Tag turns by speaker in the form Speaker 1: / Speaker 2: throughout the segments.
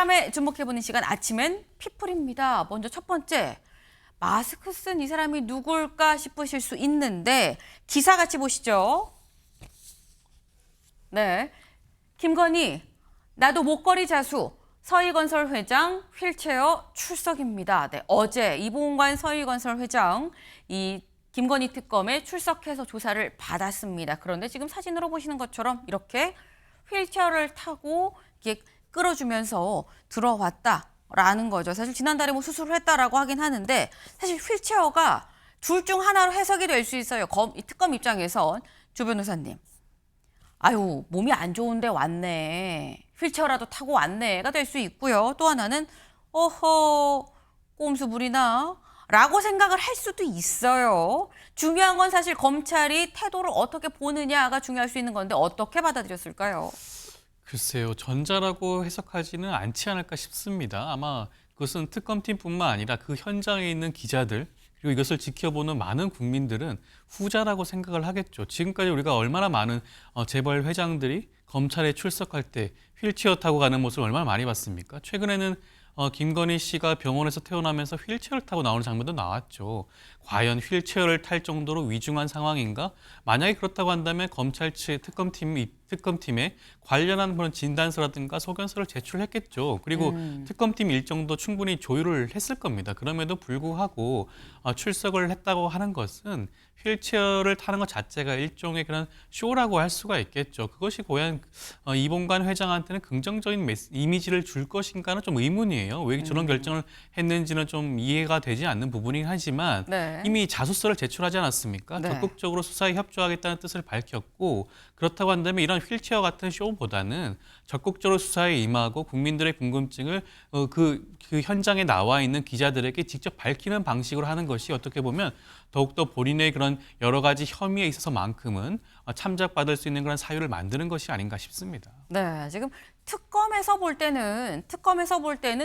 Speaker 1: 사람에 주목해보는 시간 아침엔 피플입니다. 먼저 첫 번째, 마스크 쓴 이 사람이 누굴까 싶으실 수 있는데 기사 같이 보시죠. 네, 김건희, 나도 목걸이 자수, 서희건설 회장 휠체어 출석입니다. 네, 어제 이봉관 서희건설 회장 이 김건희 특검에 출석해서 조사를 받았습니다. 그런데 지금 사진으로 보시는 것처럼 이렇게 휠체어를 타고 이렇게 끌어주면서 들어왔다라는 거죠. 사실 지난달에 뭐 수술을 했다라고 하긴 하는데 사실 휠체어가 둘 중 하나로 해석이 될 수 있어요. 이 특검 입장에선 주 변호사님. 아유, 몸이 안 좋은데 왔네. 휠체어라도 타고 왔네가 될 수 있고요. 또 하나는 어허, 꼼수 부리나? 라고 생각을 할 수도 있어요. 중요한 건 사실 검찰이 태도를 어떻게 보느냐가 중요할 수 있는 건데 어떻게 받아들였을까요?
Speaker 2: 글쎄요, 전자라고 해석하지는 않지 않을까 싶습니다. 아마 그것은 특검팀뿐만 아니라 그 현장에 있는 기자들 그리고 이것을 지켜보는 많은 국민들은 후자라고 생각을 하겠죠. 지금까지 우리가 얼마나 많은 재벌 회장들이 검찰에 출석할 때 휠체어 타고 가는 모습을 얼마나 많이 봤습니까? 최근에는 김건희 씨가 병원에서 퇴원하면서 휠체어를 타고 나오는 장면도 나왔죠. 과연 휠체어를 탈 정도로 위중한 상황인가? 만약에 그렇다고 한다면 검찰 측 특검팀에 관련한 그런 진단서라든가 소견서를 제출했겠죠. 그리고 특검팀 일정도 충분히 조율을 했을 겁니다. 그럼에도 불구하고 출석을 했다고 하는 것은 휠체어를 타는 것 자체가 일종의 그런 쇼라고 할 수가 있겠죠. 그것이 과연 이봉관 회장한테는 긍정적인 이미지를 줄 것인가는 좀 의문이에요. 왜 저런 결정을 했는지는 좀 이해가 되지 않는 부분이긴 하지만
Speaker 1: 네.
Speaker 2: 이미 자수서를 제출하지 않았습니까?
Speaker 1: 네.
Speaker 2: 적극적으로 수사에 협조하겠다는 뜻을 밝혔고 그렇다고 한다면 이런 휠체어 같은 쇼보다는 적극적으로 수사에 임하고 국민들의 궁금증을 그 현장에 나와 있는 기자들에게 직접 밝히는 방식으로 하는 것이 어떻게 보면 더욱더 본인의 그런 여러 가지 혐의에 있어서만큼은 참작받을 수 있는 그런 사유를 만드는 것이 아닌가 싶습니다.
Speaker 1: 네, 지금 특검에서 볼 때는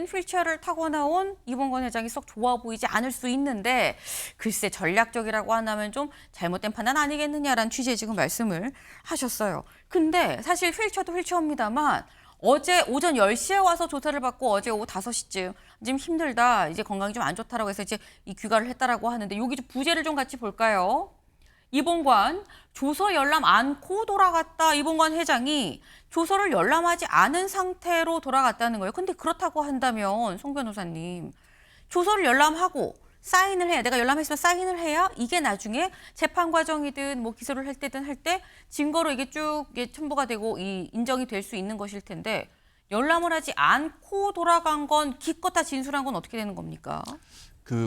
Speaker 1: 휠체어를 타고 나온 이봉관 회장이 썩 좋아 보이지 않을 수 있는데 글쎄 전략적이라고 한다면 좀 잘못된 판단 아니겠느냐라는 취지의 지금 말씀을 하셨어요. 근데 사실 휠체어도 휠체어입니다만 어제 오전 10시에 와서 조사를 받고 어제 오후 5시쯤 지금 힘들다, 이제 건강이 좀 안 좋다라고 해서 이제 이 귀가를 했다라고 하는데 여기 좀 부제를 좀 같이 볼까요? 이봉관, 조서 열람 않고 돌아갔다. 이봉관 회장이 조서를 열람하지 않은 상태로 돌아갔다는 거예요. 근데 그렇다고 한다면 송 변호사님, 조서를 열람하고 사인을 해야, 내가 열람했으면 사인을 해야 이게 나중에 재판 과정이든 뭐 기소를 할 때든 할 때 증거로 이게 쭉 첨부가 되고 인정이 될 수 있는 것일 텐데 열람을 하지 않고 돌아간 건 기껏 다 진술한 건 어떻게 되는 겁니까?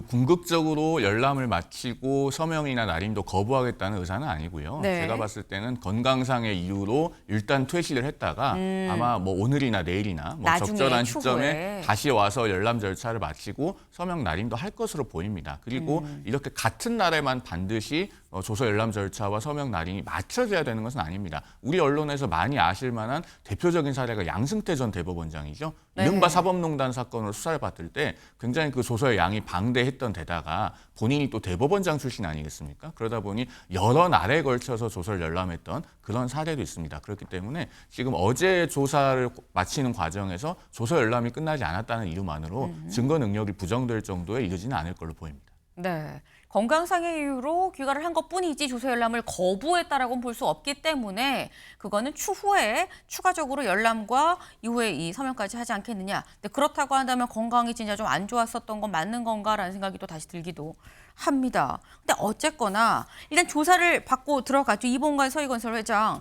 Speaker 3: 궁극적으로 열람을 마치고 서명이나 날인도 거부하겠다는 의사는 아니고요.
Speaker 1: 네.
Speaker 3: 제가 봤을 때는 건강상의 이유로 일단 퇴실을 했다가 아마 뭐 오늘이나 내일이나 뭐
Speaker 1: 나중에,
Speaker 3: 적절한
Speaker 1: 추후에.
Speaker 3: 시점에 다시 와서 열람 절차를 마치고 서명 날인도 할 것으로 보입니다. 그리고 이렇게 같은 날에만 반드시 조서 열람 절차와 서명 날인이 맞춰져야 되는 것은 아닙니다. 우리 언론에서 많이 아실 만한 대표적인 사례가 양승태 전 대법원장이죠.
Speaker 1: 네.
Speaker 3: 이른바 사법농단 사건으로 수사를 받을 때 굉장히 그 조서의 양이 방대했던 데다가 본인이 또 대법원장 출신 아니겠습니까? 그러다 보니 여러 날에 걸쳐서 조서를 열람했던 그런 사례도 있습니다. 그렇기 때문에 지금 어제 조사를 마치는 과정에서 조서 열람이 끝나지 않았다는 이유만으로 증거 능력이 부정될 정도에 이르지는 않을 걸로 보입니다.
Speaker 1: 네. 건강상의 이유로 귀가를 한 것뿐이지 조서 열람을 거부했다라고는 볼 수 없기 때문에 그거는 추후에 추가적으로 열람과 이후에 이 서명까지 하지 않겠느냐. 근데 그렇다고 한다면 건강이 진짜 좀 안 좋았었던 건 맞는 건가라는 생각이 또 다시 들기도 합니다. 근데 어쨌거나 일단 조사를 받고 들어갔죠. 이봉관 서희건설 회장.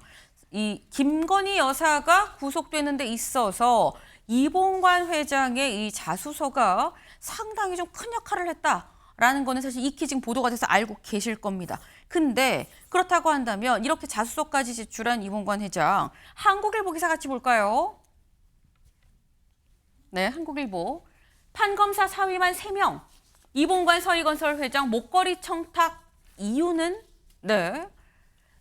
Speaker 1: 이 김건희 여사가 구속되는 데 있어서 이봉관 회장의 이 자수서가 상당히 좀 큰 역할을 했다. 라는 거는 사실 익히 지금 보도가 돼서 알고 계실 겁니다. 근데 그렇다고 한다면 이렇게 자수서까지 제출한 이봉관 회장, 한국일보 기사 같이 볼까요? 네, 한국일보. 판검사 사위만 3명, 이봉관 서희건설 회장 목걸이 청탁 이유는? 네.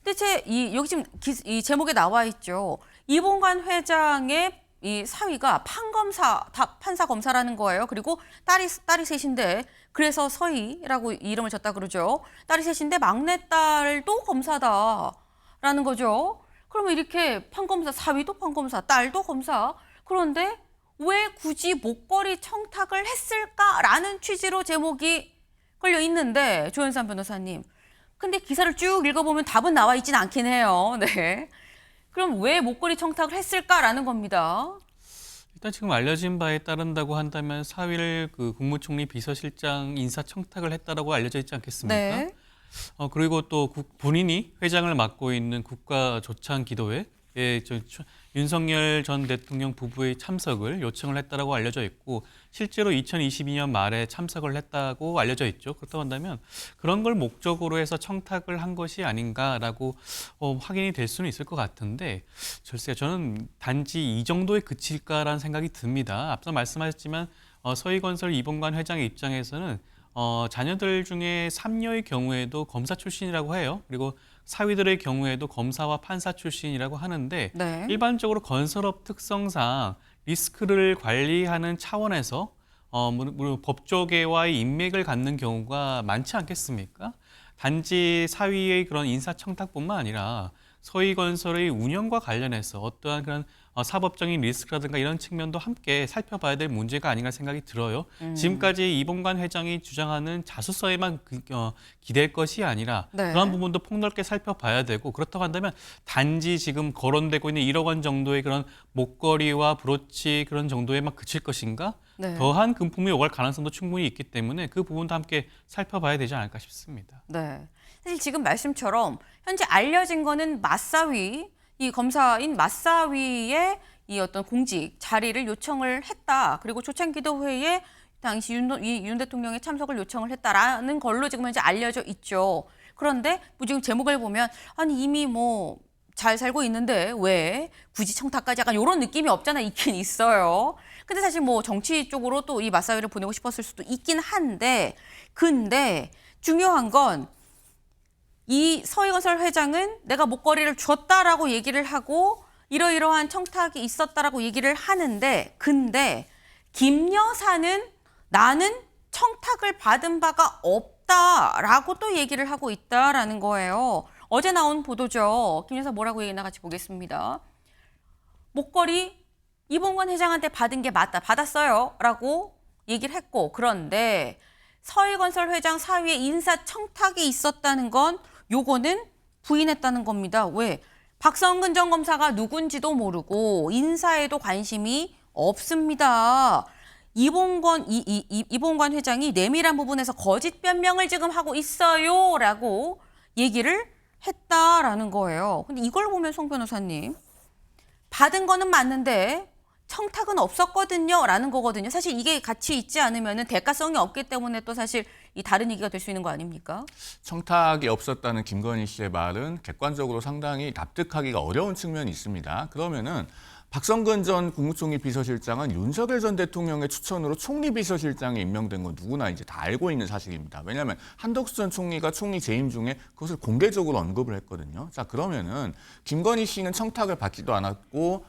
Speaker 1: 대체 여기 지금 이 제목에 나와 있죠. 이봉관 회장의 이 사위가 판사 검사라는 거예요. 그리고 딸이 셋인데 그래서 서희라고 이름을 졌다 그러죠. 딸이 셋인데 막내딸도 검사다라는 거죠. 그러면 이렇게 판검사, 사위도 판검사, 딸도 검사. 그런데 왜 굳이 목걸이 청탁을 했을까라는 취지로 제목이 걸려 있는데 조현상 변호사님. 근데 기사를 쭉 읽어보면 답은 나와 있진 않긴 해요. 네. 그럼 왜 목걸이 청탁을 했을까라는 겁니다.
Speaker 2: 일단 지금 알려진 바에 따른다고 한다면 4일 그 국무총리 비서실장 인사 청탁을 했다라고 알려져 있지 않겠습니까?
Speaker 1: 네.
Speaker 2: 그리고 또 본인이 회장을 맡고 있는 국가조창기도회에 윤석열 전 대통령 부부의 참석을 요청을 했다라고 알려져 있고 실제로 2022년 말에 참석을 했다고 알려져 있죠. 그렇다고 한다면 그런 걸 목적으로 해서 청탁을 한 것이 아닌가라고 확인이 될 수는 있을 것 같은데 글쎄요, 저는 단지 이 정도에 그칠까라는 생각이 듭니다. 앞서 말씀하셨지만 서희건설 이봉관 회장의 입장에서는 자녀들 중에 3녀의 경우에도 검사 출신이라고 해요. 그리고 사위들의 경우에도 검사와 판사 출신이라고 하는데
Speaker 1: 네.
Speaker 2: 일반적으로 건설업 특성상 리스크를 관리하는 차원에서 법조계와의 인맥을 갖는 경우가 많지 않겠습니까? 단지 사위의 그런 인사청탁뿐만 아니라 서희건설의 운영과 관련해서 어떠한 그런 사법적인 리스크라든가 이런 측면도 함께 살펴봐야 될 문제가 아닌가 생각이 들어요. 지금까지 이봉관 회장이 주장하는 자수서에만 기댈 것이 아니라
Speaker 1: 네.
Speaker 2: 그런 부분도 폭넓게 살펴봐야 되고 그렇다고 한다면 단지 지금 거론되고 있는 1억 원 정도의 그런 목걸이와 브로치 그런 정도에만 그칠 것인가?
Speaker 1: 네.
Speaker 2: 더한 금품이 오갈 가능성도 충분히 있기 때문에 그 부분도 함께 살펴봐야 되지 않을까 싶습니다.
Speaker 1: 네. 사실 지금 말씀처럼 현재 알려진 거는 맞사위, 이 검사인 맞사위의 이 어떤 공직 자리를 요청을 했다. 그리고 조창기도회에 당시 윤 대통령의 참석을 요청을 했다라는 걸로 지금 현재 알려져 있죠. 그런데 뭐 지금 제목을 보면 아니 이미 뭐 잘 살고 있는데 왜 굳이 청탁까지 약간 이런 느낌이 없잖아 있긴 있어요. 근데 사실 뭐 정치 쪽으로 또 이 맞사위를 보내고 싶었을 수도 있긴 한데 근데 중요한 건 이 서희건설 회장은 내가 목걸이를 줬다라고 얘기를 하고 이러이러한 청탁이 있었다라고 얘기를 하는데 근데 김 여사는 나는 청탁을 받은 바가 없다라고 또 얘기를 하고 있다라는 거예요. 어제 나온 보도죠. 김 여사 뭐라고 얘기했나 같이 보겠습니다. 목걸이 이봉관 회장한테 받은 게 맞다. 받았어요. 라고 얘기를 했고 그런데 서희건설 회장 사위의 인사 청탁이 있었다는 건 요거는 부인했다는 겁니다. 왜? 박성근 전 검사가 누군지도 모르고 인사에도 관심이 없습니다. 이봉관 회장이 내밀한 부분에서 거짓 변명을 지금 하고 있어요라고 얘기를 했다라는 거예요. 근데 이걸 보면 송 변호사님 받은 거는 맞는데 청탁은 없었거든요 라는 거거든요. 사실 이게 같이 있지 않으면 대가성이 없기 때문에 또 사실 이 다른 얘기가 될 수 있는 거 아닙니까?
Speaker 3: 청탁이 없었다는 김건희 씨의 말은 객관적으로 상당히 납득하기가 어려운 측면이 있습니다. 그러면은 박성근 전 국무총리 비서실장은 윤석열 전 대통령의 추천으로 총리 비서실장에 임명된 건 누구나 이제 다 알고 있는 사실입니다. 왜냐하면 한덕수 전 총리가 총리 재임 중에 그것을 공개적으로 언급을 했거든요. 자, 그러면은 김건희 씨는 청탁을 받지도 않았고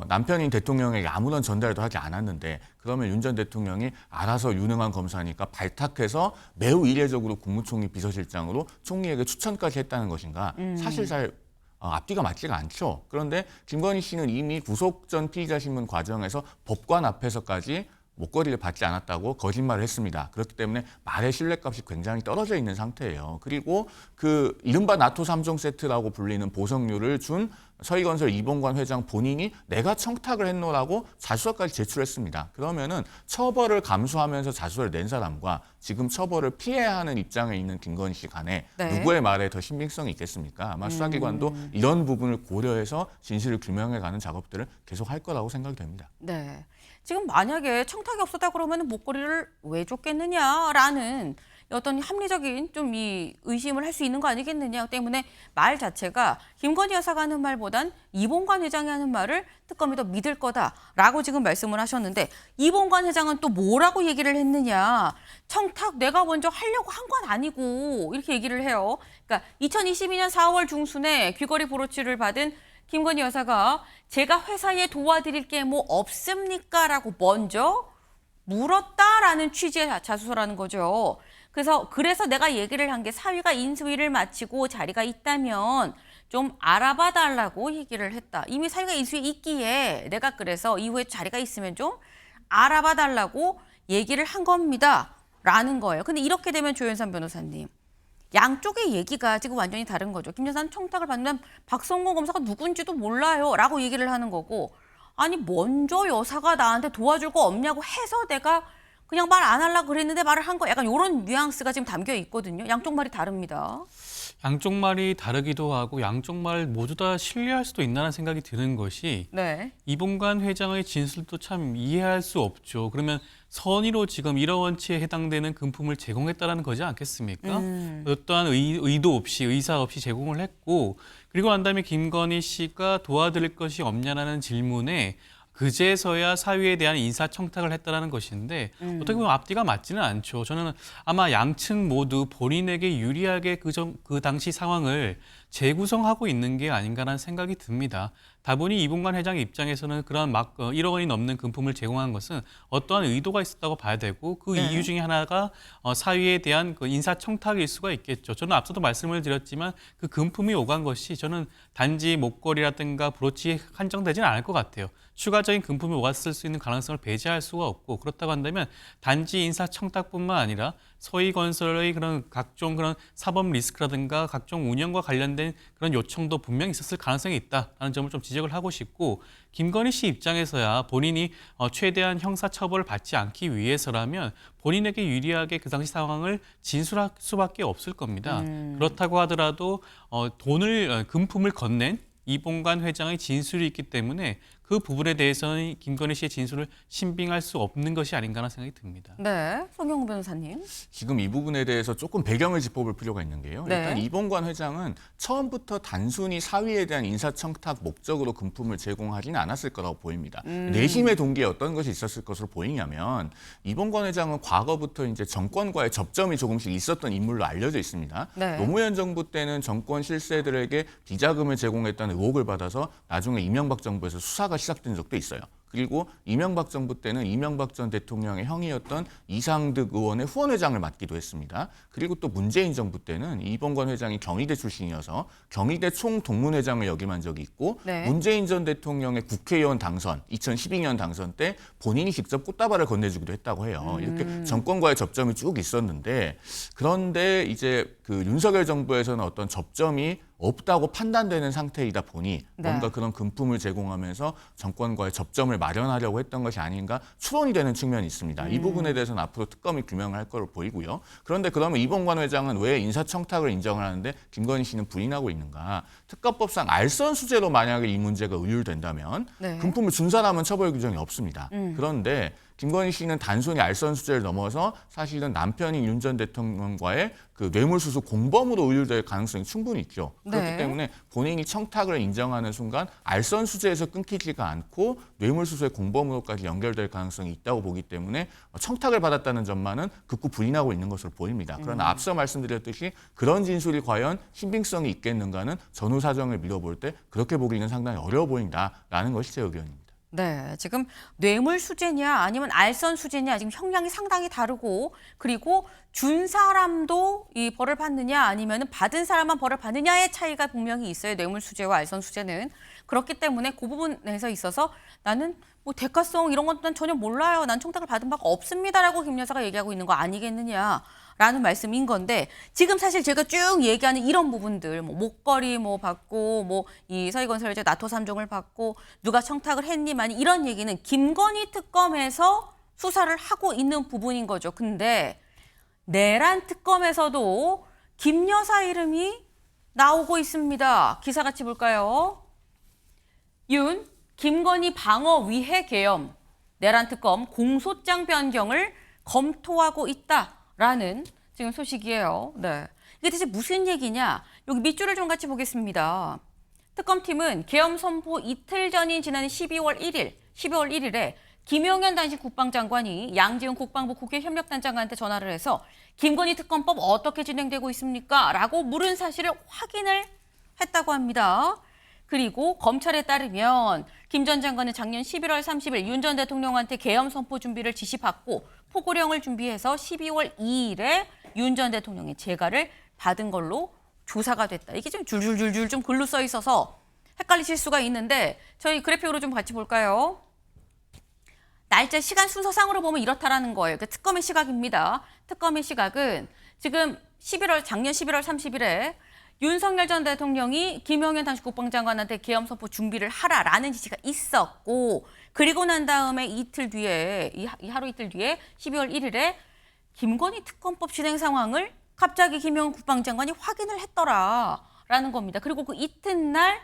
Speaker 3: 남편인 대통령에게 아무런 전달도 하지 않았는데 그러면 윤 전 대통령이 알아서 유능한 검사니까 발탁해서 매우 이례적으로 국무총리 비서실장으로 총리에게 추천까지 했다는 것인가? 사실 잘 앞뒤가 맞지가 않죠. 그런데 김건희 씨는 이미 구속 전 피의자 신문 과정에서 법관 앞에서까지 목걸이를 받지 않았다고 거짓말을 했습니다. 그렇기 때문에 말의 신뢰값이 굉장히 떨어져 있는 상태예요. 그리고 그 이른바 나토 3종 세트라고 불리는 보석류를 준 서희건설 이봉관 회장 본인이 내가 청탁을 했노라고 자수서까지 제출했습니다. 그러면은 처벌을 감수하면서 자수서를 낸 사람과 지금 처벌을 피해야 하는 입장에 있는 김건희 씨 간에
Speaker 1: 네.
Speaker 3: 누구의 말에 더 신빙성이 있겠습니까? 아마 수사기관도 이런 부분을 고려해서 진실을 규명해가는 작업들을 계속 할 거라고 생각이 됩니다.
Speaker 1: 네. 지금 만약에 청탁이 없었다 그러면 목걸이를 왜 줬겠느냐라는 어떤 합리적인 좀 이 의심을 할 수 있는 거 아니겠느냐 때문에 말 자체가 김건희 여사가 하는 말보단 이봉관 회장이 하는 말을 특검이 더 믿을 거다라고 지금 말씀을 하셨는데 이봉관 회장은 또 뭐라고 얘기를 했느냐. 청탁 내가 먼저 하려고 한 건 아니고 이렇게 얘기를 해요. 그러니까 2022년 4월 중순에 귀걸이 브로치를 받은 김건희 여사가 제가 회사에 도와드릴 게 뭐 없습니까? 라고 먼저 물었다라는 취지의 자수서라는 거죠. 그래서 내가 얘기를 한 게 사위가 인수위를 마치고 자리가 있다면 좀 알아봐 달라고 얘기를 했다. 이미 사유가 이수에 있기에 내가 그래서 이후에 자리가 있으면 좀 알아봐 달라고 얘기를 한 겁니다. 라는 거예요. 근데 이렇게 되면 조현선 변호사님, 양쪽의 얘기가 지금 완전히 다른 거죠. 김 여사는 청탁을 받는 박성공 검사가 누군지도 몰라요. 라고 얘기를 하는 거고, 아니 먼저 여사가 나한테 도와줄 거 없냐고 해서 내가 그냥 말 안 하려고 그랬는데 말을 한 거, 약간 이런 뉘앙스가 지금 담겨 있거든요. 양쪽 말이 다릅니다.
Speaker 2: 양쪽 말이 다르기도 하고 양쪽 말 모두 다 신뢰할 수도 있나라는 생각이 드는 것이
Speaker 1: 네.
Speaker 2: 이봉관 회장의 진술도 참 이해할 수 없죠. 그러면 선의로 지금 1호 원칙에 해당되는 금품을 제공했다라는 거지 않겠습니까? 어떠한 의도 없이 의사 없이 제공을 했고, 그리고 난 다음에 김건희 씨가 도와드릴 것이 없냐라는 질문에 그제서야 사위에 대한 인사청탁을 했다라는 것인데 어떻게 보면 앞뒤가 맞지는 않죠. 저는 아마 양측 모두 본인에게 유리하게 그 당시 상황을 재구성하고 있는 게 아닌가라는 생각이 듭니다. 다분히 이봉관 회장의 입장에서는 그런 1억 원이 넘는 금품을 제공한 것은 어떠한 의도가 있었다고 봐야 되고, 그
Speaker 1: 네.
Speaker 2: 이유 중에 하나가 사위에 대한 그 인사청탁일 수가 있겠죠. 저는 앞서도 말씀을 드렸지만 그 금품이 오간 것이 저는 단지 목걸이라든가 브로치에 한정되지는 않을 것 같아요. 추가적인 금품이 오갔을 수 있는 가능성을 배제할 수가 없고, 그렇다고 한다면 단지 인사청탁뿐만 아니라 서희건설의 그런 각종 그런 사법 리스크라든가 각종 운영과 관련된 그런 요청도 분명히 있었을 가능성이 있다라는 점을 좀 지적을 하고 싶고, 김건희 씨 입장에서야 본인이 최대한 형사처벌을 받지 않기 위해서라면 본인에게 유리하게 그 당시 상황을 진술할 수밖에 없을 겁니다. 그렇다고 하더라도 금품을 건넨 이봉관 회장의 진술이 있기 때문에 그 부분에 대해서는 김건희 씨의 진술을 신빙할 수 없는 것이 아닌가라는 생각이 듭니다.
Speaker 1: 네. 송영우 변호사님.
Speaker 3: 지금 이 부분에 대해서 조금 배경을 짚어볼 필요가 있는 게요.
Speaker 1: 네.
Speaker 3: 일단 이봉관 회장은 처음부터 단순히 사위에 대한 인사청탁 목적으로 금품을 제공하지는 않았을 거라고 보입니다. 내심의 동기에 어떤 것이 있었을 것으로 보이냐면, 이봉관 회장은 과거부터 이제 정권과의 접점이 조금씩 있었던 인물로 알려져 있습니다.
Speaker 1: 네.
Speaker 3: 노무현 정부 때는 정권 실세들에게 비자금을 제공했다는 의혹을 받아서 나중에 이명박 정부에서 수사가 시작된 적도 있어요. 그리고 이명박 정부 때는 이명박 전 대통령의 형이었던 이상득 의원의 후원회장을 맡기도 했습니다. 그리고 또 문재인 정부 때는 이봉관 회장이 경희대 출신이어서 경희대 총동문회장을 역임한 적이 있고,
Speaker 1: 네.
Speaker 3: 문재인 전 대통령의 국회의원 당선, 2012년 당선 때 본인이 직접 꽃다발을 건네주기도 했다고 해요. 이렇게 정권과의 접점이 쭉 있었는데, 그런데 이제 그 윤석열 정부에서는 어떤 접점이 없다고 판단되는 상태이다 보니
Speaker 1: 네.
Speaker 3: 뭔가 그런 금품을 제공하면서 정권과의 접점을 마련하려고 했던 것이 아닌가 추론이 되는 측면이 있습니다. 이 부분에 대해서는 앞으로 특검이 규명을 할 거로 보이고요. 그런데 그러면 이봉관 회장은 왜 인사청탁을 인정을 하는데 김건희 씨는 부인하고 있는가? 특검법상 알선수재로 만약에 이 문제가 의율된다면
Speaker 1: 네.
Speaker 3: 금품을 준 사람은 처벌 규정이 없습니다. 그런데 김건희 씨는 단순히 알선수재를 넘어서 사실은 남편인 윤 전 대통령과의 그 뇌물수수 공범으로 의율될 가능성이 충분히 있죠. 그렇기
Speaker 1: 네.
Speaker 3: 때문에 본인이 청탁을 인정하는 순간 알선수재에서 끊기지가 않고 뇌물수수의 공범으로까지 연결될 가능성이 있다고 보기 때문에 청탁을 받았다는 점만은 극구 부인하고 있는 것으로 보입니다. 그러나 앞서 말씀드렸듯이 그런 진술이 과연 신빙성이 있겠는가는 전후 사정을 미뤄볼 때 그렇게 보기는 상당히 어려워 보인다라는 것이 제 의견입니다.
Speaker 1: 네, 지금 뇌물 수재냐 아니면 알선 수재냐 지금 형량이 상당히 다르고, 그리고 준 사람도 이 벌을 받느냐 아니면 받은 사람만 벌을 받느냐의 차이가 분명히 있어요. 뇌물 수재와 알선 수재는. 그렇기 때문에 그 부분에서 있어서 나는 뭐 대가성 이런 건 난 전혀 몰라요. 난 청탁을 받은 바가 없습니다라고 김 여사가 얘기하고 있는 거 아니겠느냐라는 말씀인 건데, 지금 사실 제가 쭉 얘기하는 이런 부분들, 뭐 목걸이 뭐 받고, 뭐 이 서희건설제 나토 3종을 받고 누가 청탁을 했니만 이런 얘기는 김건희 특검에서 수사를 하고 있는 부분인 거죠. 근데 내란 특검에서도 김 여사 이름이 나오고 있습니다. 기사 같이 볼까요? 김건희 방어위해 계엄, 내란 특검 공소장 변경을 검토하고 있다라는 지금 소식이에요. 네. 이게 대체 무슨 얘기냐? 여기 밑줄을 좀 같이 보겠습니다. 특검팀은 계엄 선포 이틀 전인 지난 12월 1일에 김용현 당시 국방장관이 양지은 국방부 국회협력단 장관한테 전화를 해서 김건희 특검법 어떻게 진행되고 있습니까? 라고 물은 사실을 확인을 했다고 합니다. 그리고 검찰에 따르면 김 전 장관은 작년 11월 30일 윤 전 대통령한테 계엄 선포 준비를 지시받고 포고령을 준비해서 12월 2일에 윤 전 대통령의 재가를 받은 걸로 조사가 됐다. 이게 좀 줄줄줄줄 좀 글로 써 있어서 헷갈리실 수가 있는데 저희 그래픽으로 좀 같이 볼까요? 날짜 시간 순서상으로 보면 이렇다라는 거예요. 그 특검의 시각입니다. 특검의 시각은 지금 작년 11월 30일에 윤석열 전 대통령이 김용현 당시 국방장관한테 계엄 선포 준비를 하라라는 지시가 있었고, 그리고 난 다음에 이틀 뒤에 이 하루 이틀 뒤에 12월 1일에 김건희 특검법 진행 상황을 갑자기 김용현 국방장관이 확인을 했더라라는 겁니다. 그리고 그 이튿날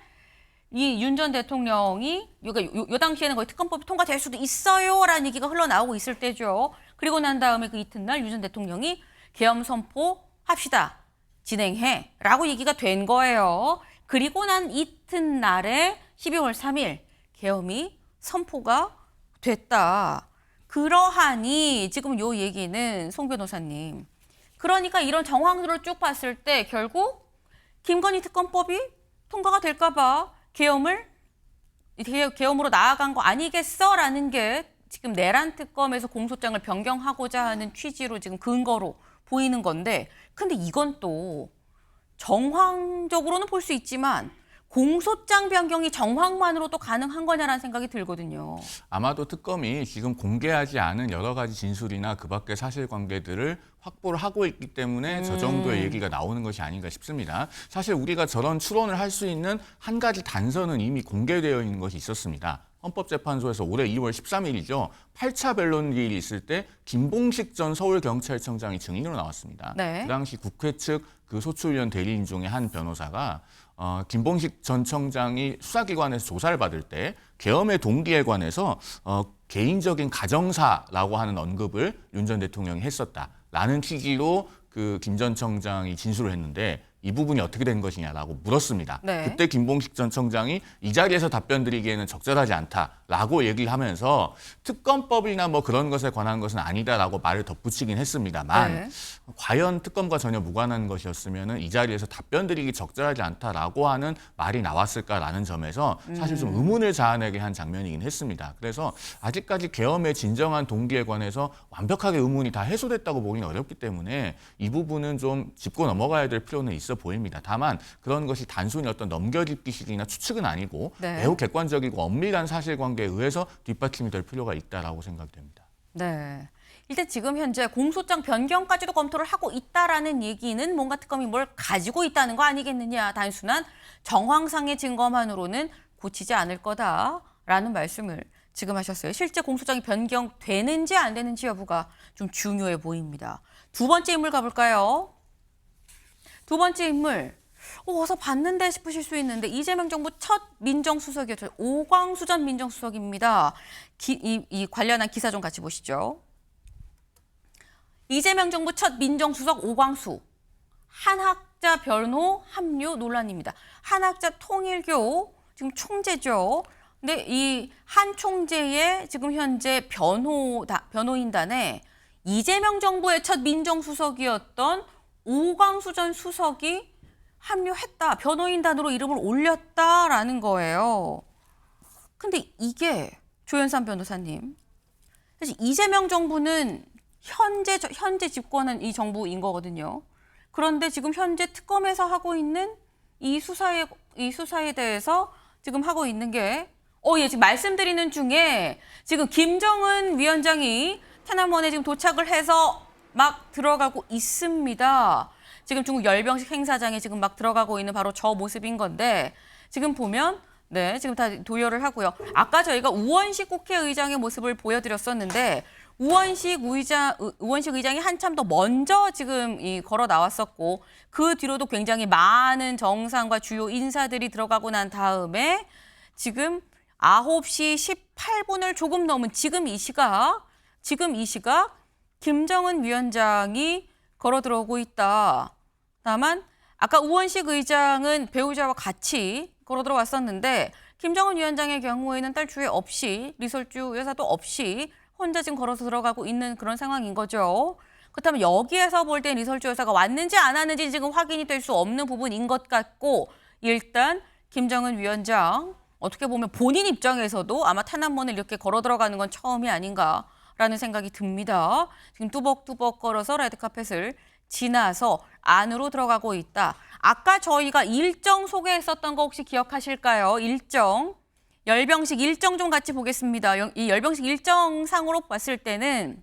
Speaker 1: 이 윤 전 대통령이 요 당시에는 거의 특검법이 통과될 수도 있어요라는 얘기가 흘러나오고 있을 때죠. 그리고 난 다음에 그 이튿날 윤 전 대통령이 계엄 선포 합시다. 진행해라고 얘기가 된 거예요. 그리고 난 이튿날에 12월 3일 계엄이 선포가 됐다. 그러하니 지금 요 얘기는 송 변호사님. 그러니까 이런 정황들을 쭉 봤을 때 결국 김건희 특검법이 통과가 될까 봐 계엄으로 나아간 거 아니겠어라는 게 지금 내란 특검에서 공소장을 변경하고자 하는 취지로 지금 근거로 보이는 건데, 근데 이건 또 정황적으로는 볼 수 있지만 공소장 변경이 정황만으로도 가능한 거냐라는 생각이 들거든요.
Speaker 3: 아마도 특검이 지금 공개하지 않은 여러 가지 진술이나 그 밖의 사실관계들을 확보를 하고 있기 때문에 저 정도의 얘기가 나오는 것이 아닌가 싶습니다. 사실 우리가 저런 추론을 할 수 있는 한 가지 단서는 이미 공개되어 있는 것이 있었습니다. 헌법재판소에서 올해 2월 13일이죠. 8차 변론기일이 있을 때 김봉식 전 서울경찰청장이 증인으로 나왔습니다.
Speaker 1: 네.
Speaker 3: 그 당시 국회 측 그 소추위원 대리인 중에 한 변호사가 김봉식 전 청장이 수사기관에서 조사를 받을 때 계엄의 동기에 관해서 개인적인 가정사라고 하는 언급을 윤 전 대통령이 했었다라는 취지로 그 김 전 청장이 진술을 했는데 이 부분이 어떻게 된 것이냐라고 물었습니다.
Speaker 1: 네.
Speaker 3: 그때 김봉식 전 청장이 이 자리에서 답변 드리기에는 적절하지 않다라고 얘기를 하면서 특검법이나 뭐 그런 것에 관한 것은 아니다라고 말을 덧붙이긴 했습니다만
Speaker 1: 네.
Speaker 3: 과연 특검과 전혀 무관한 것이었으면 이 자리에서 답변 드리기 적절하지 않다라고 하는 말이 나왔을까라는 점에서 사실 좀 의문을 자아내게 한 장면이긴 했습니다. 그래서 아직까지 계엄의 진정한 동기에 관해서 완벽하게 의문이 다 해소됐다고 보기는 어렵기 때문에 이 부분은 좀 짚고 넘어가야 될 필요는 있어 보입니다. 다만 그런 것이 단순히 어떤 넘겨짚기식이나 추측은 아니고
Speaker 1: 네.
Speaker 3: 매우 객관적이고 엄밀한 사실관계에 의해서 뒷받침이 될 필요가 있다라고 생각됩니다.
Speaker 1: 네. 일단 지금 현재 공소장 변경까지도 검토를 하고 있다라는 얘기는 뭔가 특검이 뭘 가지고 있다는 거 아니겠느냐. 단순한 정황상의 증거만으로는 고치지 않을 거다라는 말씀을 지금 하셨어요. 실제 공소장이 변경되는지 안 되는지 여부가 좀 중요해 보입니다. 두 번째 인물 가볼까요? 두 번째 인물, 어서 봤는데 싶으실 수 있는데 이재명 정부 첫 민정수석이었죠. 오광수 전 민정수석입니다. 이 관련한 기사 좀 같이 보시죠. 이재명 정부 첫 민정수석 오광수, 한학자 변호 합류 논란입니다. 한학자 통일교 지금 총재죠. 근데 이 한 총재의 지금 현재 변호인단에 이재명 정부의 첫 민정수석이었던 오광수 전 수석이 합류했다. 변호인단으로 이름을 올렸다라는 거예요. 근데 이게 조현삼 변호사님, 사실 이재명 정부는 현재 집권은 이 정부인 거거든요. 그런데 지금 현재 특검에서 하고 있는 이 수사에 대해서 지금 하고 있는 게 지금 말씀드리는 중에 지금 김정은 위원장이 태남원에 지금 도착을 해서 막 들어가고 있습니다. 지금 중국 열병식 행사장에 지금 막 들어가고 있는 바로 저 모습인 건데 지금 보면 지금 다 도열을 하고요. 아까 저희가 우원식 국회의장의 모습을 보여드렸었는데 우원식 의장이 한참 더 먼저 지금 걸어 나왔었고 그 뒤로도 굉장히 많은 정상과 주요 인사들이 들어가고 난 다음에 지금 9시 18분을 조금 넘은 지금 이 시각 김정은 위원장이 걸어 들어오고 있다. 다만 아까 우원식 의장은 배우자와 같이 걸어 들어왔었는데 김정은 위원장의 경우에는 딸 주혜 없이 리설주 여사도 없이 혼자 지금 걸어서 들어가고 있는 그런 상황인 거죠. 그렇다면 여기에서 볼 때 리설주 여사가 왔는지 안 왔는지 지금 확인이 될 수 없는 부분인 것 같고 일단 김정은 위원장 어떻게 보면 본인 입장에서도 아마 탄압문을 이렇게 걸어 들어가는 건 처음이 아닌가라는 생각이 듭니다. 지금 뚜벅뚜벅 걸어서 레드카펫을 지나서 안으로 들어가고 있다. 아까 저희가 일정 소개했었던 거 혹시 기억하실까요? 일정. 열병식 일정 좀 같이 보겠습니다. 이 열병식 일정상으로 봤을 때는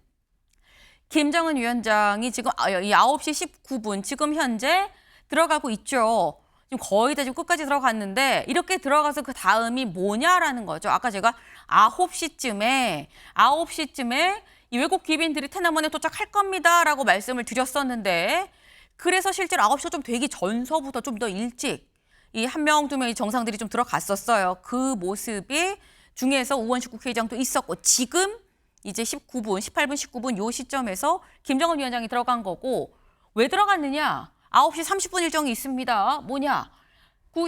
Speaker 1: 김정은 위원장이 지금 이 9시 19분 지금 현재 들어가고 있죠. 지금 거의 다 지금 끝까지 들어갔는데 이렇게 들어가서 그 다음이 뭐냐라는 거죠. 아까 제가 9시쯤에 이 외국 귀빈들이 테나먼에 도착할 겁니다라고 말씀을 드렸었는데 그래서 실제로 9시가 좀 되기 전서부터 좀 더 일찍 이 한 명, 두 명의 정상들이 좀 들어갔었어요. 그 모습이 중에서 우원식 국회의장도 있었고 지금 이제 18분, 19분 요 시점에서 김정은 위원장이 들어간 거고 왜 들어갔느냐? 9시 30분 일정이 있습니다. 뭐냐?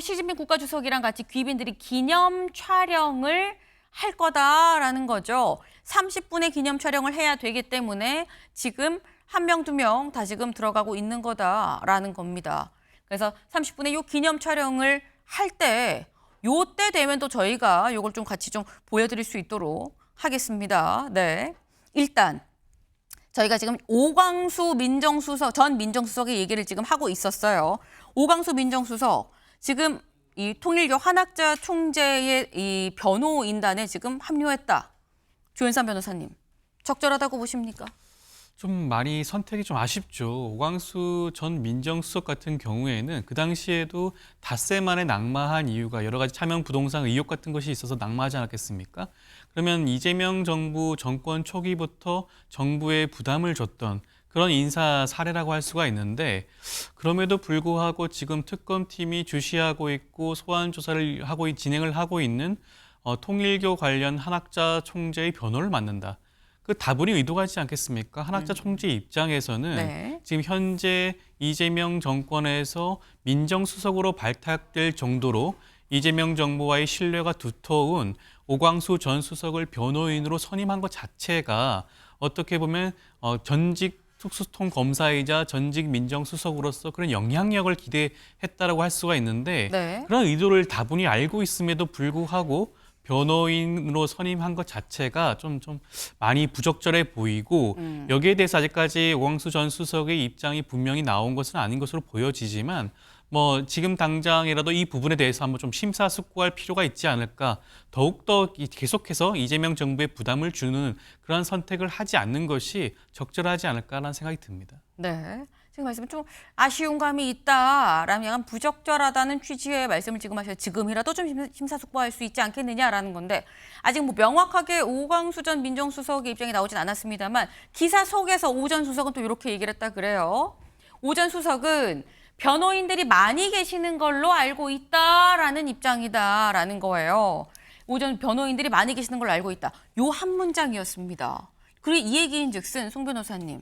Speaker 1: 시진핑 국가주석이랑 같이 귀빈들이 기념 촬영을 할 거다라는 거죠. 30분의 기념 촬영을 해야 되기 때문에 지금 한 명, 두 명 다 지금 들어가고 있는 거다라는 겁니다. 그래서 30분의 요 기념 촬영을 할 때, 요때 되면 또 저희가 요걸 좀 같이 좀 보여드릴 수 있도록 하겠습니다. 네. 일단 저희가 지금 오광수 전 민정수석의 얘기를 지금 하고 있었어요. 오광수 민정수석 지금 이 통일교 한학자 총재의 이 변호인단에 지금 합류했다. 조현산 변호사님, 적절하다고 보십니까?
Speaker 2: 좀 많이 선택이 좀 아쉽죠. 오광수 전 민정수석 같은 경우에는 그 당시에도 닷새 만에 낙마한 이유가 여러 가지 차명 부동산 의혹 같은 것이 있어서 낙마하지 않았겠습니까? 그러면 이재명 정부 정권 초기부터 정부에 부담을 줬던 그런 인사 사례라고 할 수가 있는데 그럼에도 불구하고 지금 특검팀이 주시하고 있고 소환 조사를 진행을 하고 있는 통일교 관련 한학자 총재의 변호를 맡는다. 그 다분히 의도가 있지 않겠습니까? 한학자 총재 입장에서는
Speaker 1: 네.
Speaker 2: 지금 현재 이재명 정권에서 민정수석으로 발탁될 정도로 이재명 정부와의 신뢰가 두터운 오광수 전 수석을 변호인으로 선임한 것 자체가 어떻게 보면 전직 특수통 검사이자 전직 민정수석으로서 그런 영향력을 기대했다라고 할 수가 있는데
Speaker 1: 네.
Speaker 2: 그런 의도를 다분히 알고 있음에도 불구하고 변호인으로 선임한 것 자체가 좀 많이 부적절해 보이고 여기에 대해서 아직까지 오광수 전 수석의 입장이 분명히 나온 것은 아닌 것으로 보여지지만 뭐 지금 당장이라도 이 부분에 대해서 한번 좀 심사숙고할 필요가 있지 않을까. 더욱더 계속해서 이재명 정부에 부담을 주는 그런 선택을 하지 않는 것이 적절하지 않을까라는 생각이 듭니다.
Speaker 1: 네. 지금 말씀 좀 아쉬운 감이 있다라면 약간 부적절하다는 취지의 말씀을 지금 하셔서 지금이라도 좀 심사숙고할 수 있지 않겠느냐라는 건데 아직 뭐 명확하게 오광수 전 민정수석의 입장이 나오진 않았습니다만 기사 속에서 오 전 수석은 또 이렇게 얘기를 했다 그래요. 오 전 수석은 변호인들이 많이 계시는 걸로 알고 있다라는 입장이다라는 거예요. 오 전 변호인들이 많이 계시는 걸로 알고 있다. 요 한 문장이었습니다. 그리고 이 얘기인즉슨 송 변호사님,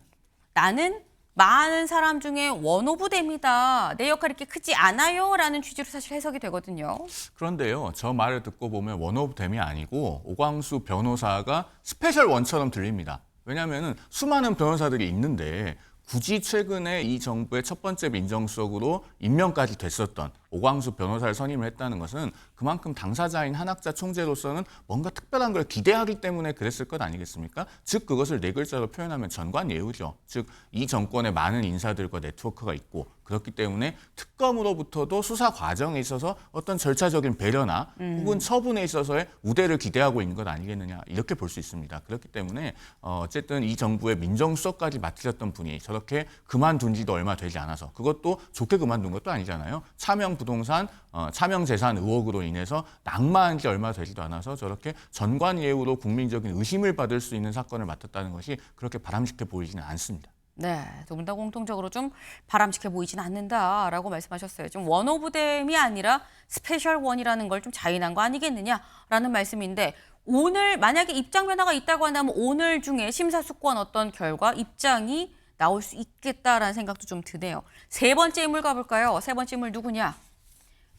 Speaker 1: 나는 많은 사람 중에 원오브댐이다. 내 역할이 이렇게 크지 않아요라는 취지로 사실 해석이 되거든요.
Speaker 3: 그런데요, 저 말을 듣고 보면 원오브댐이 아니고 오광수 변호사가 스페셜 원처럼 들립니다. 왜냐하면 수많은 변호사들이 있는데 굳이 최근에 이 정부의 첫 번째 민정수석으로 임명까지 됐었던 오광수 변호사를 선임을 했다는 것은 그만큼 당사자인 한학자 총재로서는 뭔가 특별한 걸 기대하기 때문에 그랬을 것 아니겠습니까? 즉 그것을 네 글자로 표현하면 전관예우죠. 즉 이 정권에 많은 인사들과 네트워크가 있고 그렇기 때문에 특검으로부터도 수사 과정에 있어서 어떤 절차적인 배려나 혹은 처분에 있어서의 우대를 기대하고 있는 것 아니겠느냐 이렇게 볼 수 있습니다. 그렇기 때문에 어쨌든 이 정부의 민정수석까지 맡으셨던 분이 저렇게 그만둔 지도 얼마 되지 않아서 그것도 좋게 그만둔 것도 아니잖아요. 차명 부동산, 차명 재산 의혹으로 인해서 낙마한 지 얼마 되지도 않아서 저렇게 전관예우로 국민적인 의심을 받을 수 있는 사건을 맡았다는 것이 그렇게 바람직해 보이지는 않습니다.
Speaker 1: 네, 두 분 다 공통적으로 좀 바람직해 보이지는 않는다라고 말씀하셨어요. 좀 원오브댐이 아니라 스페셜 원이라는 걸 좀 자인한 거 아니겠느냐라는 말씀인데 오늘 만약에 입장 변화가 있다고 한다면 오늘 중에 심사숙고한 어떤 결과 입장이 나올 수 있겠다라는 생각도 좀 드네요. 세 번째 인물 가볼까요? 세 번째 인물 누구냐?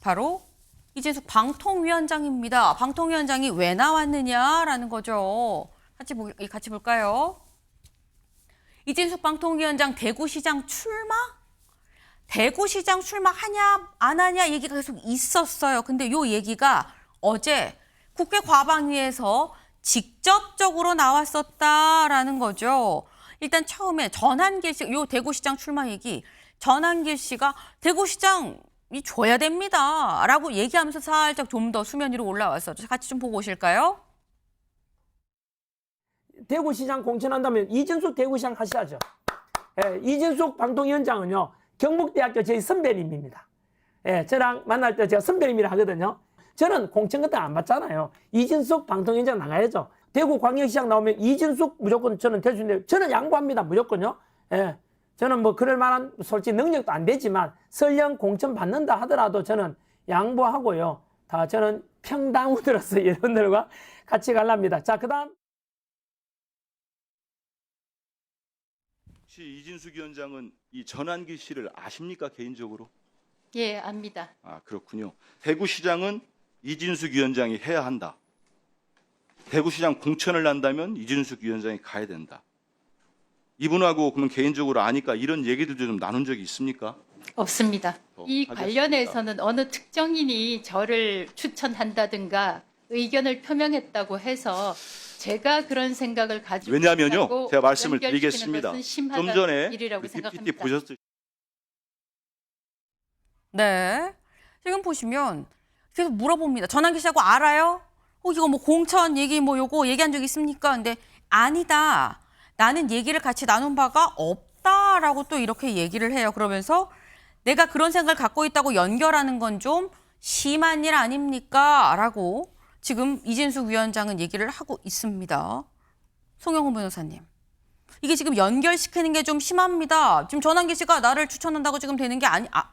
Speaker 1: 바로 이진숙 방통위원장입니다. 방통위원장이 왜 나왔느냐라는 거죠. 같이 볼까요? 이진숙 방통위원장 대구시장 출마? 대구시장 출마하냐 안 하냐 얘기가 계속 있었어요. 근데 요 얘기가 어제 국회 과방위에서 직접적으로 나왔었다라는 거죠. 일단 처음에 전환길식 요 대구시장 출마 얘기 전한길 씨가 대구시장이 줘야 됩니다라고 얘기하면서 살짝 좀 더 수면 위로 올라와서 같이 좀 보고 오실까요?
Speaker 4: 대구시장 공천한다면 이진숙 대구시장 하셔야죠. 예, 이진숙 방통위원장은요, 경북대학교 저희 선배님입니다. 예, 저랑 만날 때 제가 선배님이라 하거든요. 저는 공천 같은 거 안 받잖아요. 이진숙 방통위원장 나가야죠. 대구광역시장 나오면 이진숙 무조건 저는 될 수 있는데 저는 양보합니다. 무조건요. 예, 저는 뭐 그럴 만한 솔직히 능력도 안 되지만 설령 공천 받는다 하더라도 저는 양보하고요. 다 저는 평당우들로서 여러분들과 같이 가랍니다. 자, 그다음.
Speaker 5: 혹시 이진숙 위원장은 이 전한길 씨를 아십니까, 개인적으로?
Speaker 6: 예, 압니다.
Speaker 5: 아, 그렇군요. 대구시장은 이진숙 위원장이 해야 한다. 대구시장 공천을 한다면 이진숙 위원장이 가야 된다. 이분하고 그러면 개인적으로 아니까 이런 얘기들도 좀 나눈 적이 있습니까?
Speaker 6: 없습니다. 이
Speaker 5: 하겠습니다.
Speaker 6: 관련해서는 어느 특정인이 저를 추천한다든가 의견을 표명했다고 해서 제가 그런 생각을 가지고
Speaker 5: 왜냐하면요,
Speaker 6: 있다고
Speaker 5: 제가 말씀을
Speaker 6: 연결시키는
Speaker 5: 드리겠습니다.
Speaker 6: 것은
Speaker 5: 좀
Speaker 6: 심하다는
Speaker 5: 전에
Speaker 6: 일이라고
Speaker 5: PPT
Speaker 6: 생각합니다.
Speaker 5: 보셨을
Speaker 1: 네. 지금 보시면 계속 물어봅니다. 전한길 씨하고 알아요? 이거 뭐 공천 얘기 뭐 요거 얘기한 적 있습니까? 근데 아니다. 나는 얘기를 같이 나눈 바가 없다라고 또 이렇게 얘기를 해요. 그러면서 내가 그런 생각을 갖고 있다고 연결하는 건 좀 심한 일 아닙니까? 라고 지금 이진숙 위원장은 얘기를 하고 있습니다. 송영훈 변호사님. 이게 지금 연결시키는 게 좀 심합니다. 지금 전한길 씨가 나를 추천한다고 지금 되는 게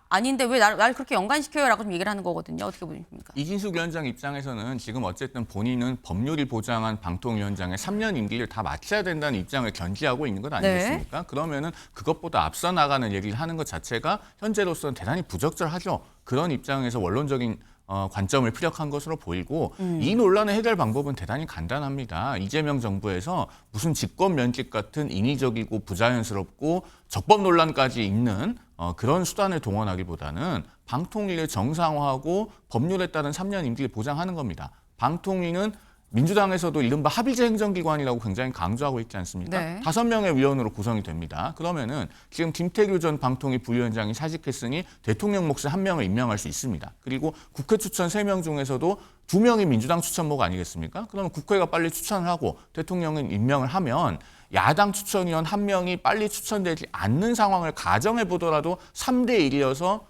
Speaker 1: 아닌데 왜 날 그렇게 연관시켜요라고 좀 얘기를 하는 거거든요. 어떻게 보십니까?
Speaker 3: 이진숙 위원장 입장에서는 지금 어쨌든 본인은 법률이 보장한 방통위원장의 3년 임기를 다 마쳐야 된다는 입장을 견지하고 있는 것 아니겠습니까? 그러면은 그것보다 앞서 나가는 얘기를 하는 것 자체가 현재로서는 대단히 부적절하죠. 그런 입장에서 원론적인 관점을 피력한 것으로 보이고 이 논란의 해결 방법은 대단히 간단합니다. 이재명 정부에서 무슨 직권 면직 같은 인위적이고 부자연스럽고 적법 논란까지 있는 그런 수단을 동원하기보다는 방통위를 정상화하고 법률에 따른 3년 임기를 보장하는 겁니다. 방통위는 민주당에서도 이른바 합의제 행정기관이라고 굉장히 강조하고 있지 않습니까?
Speaker 1: 네.
Speaker 3: 5명의 위원으로 구성이 됩니다. 그러면은 지금 김태규 전 방통위 부위원장이 사직했으니 대통령 몫에 1명을 임명할 수 있습니다. 그리고 국회 추천 3명 중에서도 2명이 민주당 추천목 아니겠습니까? 그러면 국회가 빨리 추천을 하고 대통령은 임명을 하면 야당 추천위원 1명이 빨리 추천되지 않는 상황을 가정해 보더라도 3대 1이어서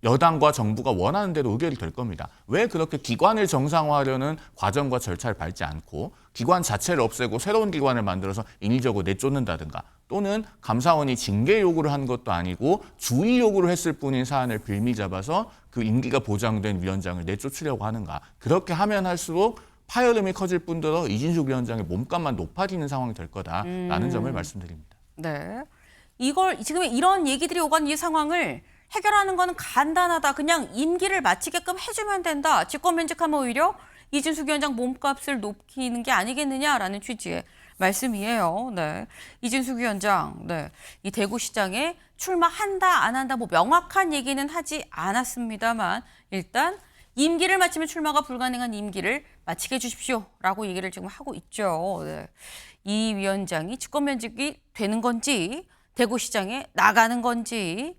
Speaker 3: 여당과 정부가 원하는 대로 의결이 될 겁니다. 왜 그렇게 기관을 정상화하려는 과정과 절차를 밟지 않고 기관 자체를 없애고 새로운 기관을 만들어서 인위적으로 내쫓는다든가 또는 감사원이 징계 요구를 한 것도 아니고 주의 요구를 했을 뿐인 사안을 빌미 잡아서 그 임기가 보장된 위원장을 내쫓으려고 하는가. 그렇게 하면 할수록 파열음이 커질 뿐더러 이진숙 위원장의 몸값만 높아지는 상황이 될 거다라는 점을 말씀드립니다.
Speaker 1: 네. 이걸 지금 이런 얘기들이 오간 이 상황을 해결하는 거는 간단하다. 그냥 임기를 마치게끔 해주면 된다. 직권면직하면 오히려 이진숙 위원장 몸값을 높이는 게 아니겠느냐라는 취지의 말씀이에요. 네. 이진숙 위원장, 네. 이 대구시장에 출마한다, 안 한다, 뭐 명확한 얘기는 하지 않았습니다만 일단 임기를 마치면 출마가 불가능한 임기를 마치게 해주십시오라고 얘기를 지금 하고 있죠. 네. 이 위원장이 직권면직이 되는 건지 대구시장에 나가는 건지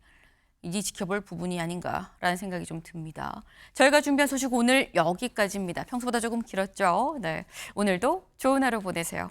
Speaker 1: 이제 지켜볼 부분이 아닌가라는 생각이 좀 듭니다. 저희가 준비한 소식 오늘 여기까지입니다. 평소보다 조금 길었죠? 네. 오늘도 좋은 하루 보내세요.